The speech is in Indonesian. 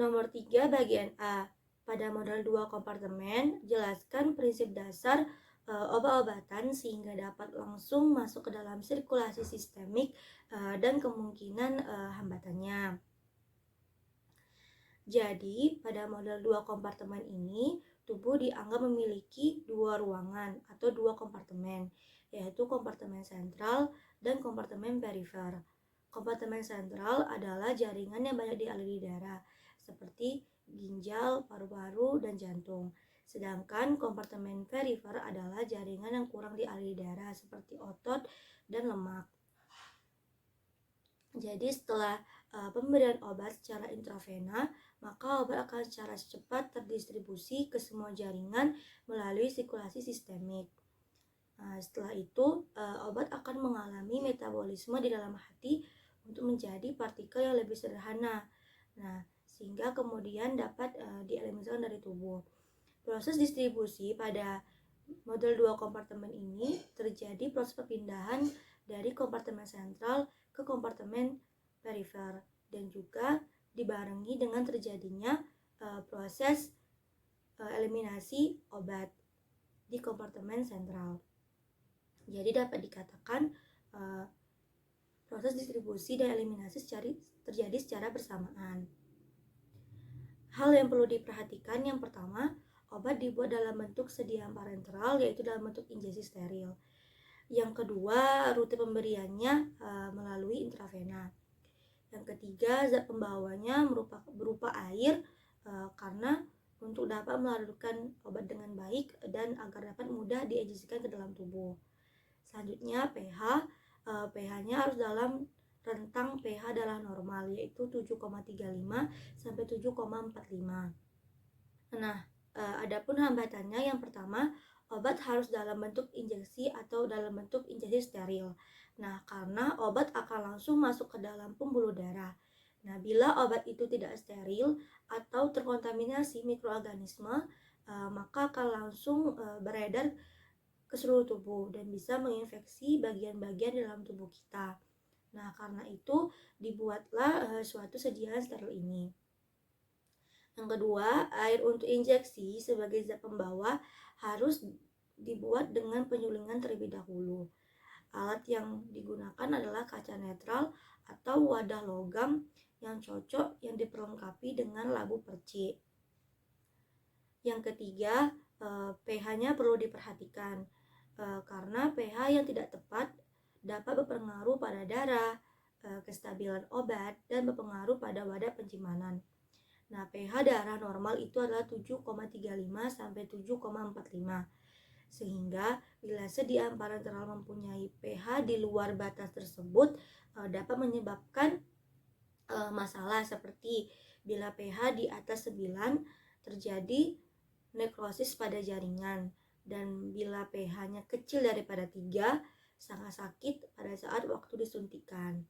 Nomor 3 bagian A. Pada model 2 kompartemen, jelaskan prinsip dasar obat-obatan sehingga dapat langsung masuk ke dalam sirkulasi sistemik dan kemungkinan hambatannya. Jadi, pada model 2 kompartemen ini, tubuh dianggap memiliki dua ruangan atau dua kompartemen, yaitu kompartemen sentral dan kompartemen perifer. Kompartemen sentral adalah jaringan yang banyak dialiri darah, seperti ginjal, paru-paru, dan jantung. Sedangkan kompartemen perifer adalah jaringan yang kurang dialiri darah, seperti otot dan lemak. Jadi setelah pemberian obat secara intravena, maka obat akan secara cepat terdistribusi ke semua jaringan melalui sirkulasi sistemik. Setelah itu, obat akan mengalami metabolisme di dalam hati untuk menjadi partikel yang lebih sederhana. Sehingga kemudian dapat dieliminasikan dari tubuh. Proses distribusi pada model 2 kompartemen ini terjadi proses perpindahan dari kompartemen sentral ke kompartemen perifer dan juga dibarengi dengan terjadinya proses eliminasi obat di kompartemen sentral. Jadi dapat dikatakan proses distribusi dan eliminasi terjadi secara bersamaan. Hal yang perlu diperhatikan yang pertama, obat dibuat dalam bentuk sediaan parenteral, yaitu dalam bentuk injeksi steril. Yang kedua, rute pemberiannya melalui intravena. Yang ketiga, zat pembawanya berupa air karena untuk dapat melarutkan obat dengan baik dan agar dapat mudah diinjeksikan ke dalam tubuh. Selanjutnya, pH-nya harus dalam rentang pH darah normal, yaitu 7,35 sampai 7,45. Adapun hambatannya yang pertama, obat harus dalam bentuk injeksi atau dalam bentuk injeksi steril. Karena obat akan langsung masuk ke dalam pembuluh darah. Bila obat itu tidak steril atau terkontaminasi mikroorganisme, maka akan langsung beredar ke seluruh tubuh dan bisa menginfeksi bagian-bagian dalam tubuh kita. Karena itu dibuatlah suatu sediaan steril ini. Yang kedua, air untuk injeksi sebagai zat pembawa harus dibuat dengan penyulingan terlebih dahulu. Alat yang digunakan adalah kaca netral atau wadah logam yang cocok yang diperlengkapi dengan labu percik. Yang ketiga, pH-nya perlu diperhatikan karena pH yang tidak tepat dapat berpengaruh pada darah, kestabilan obat, dan berpengaruh pada wadah pencimanan. pH darah normal itu adalah 7,35 sampai 7,45. Sehingga bila sediaan parenteral mempunyai pH di luar batas tersebut dapat menyebabkan masalah seperti bila pH di atas 9 terjadi nekrosis pada jaringan, dan bila pH-nya kecil daripada 3 sangat sakit pada saat waktu disuntikan.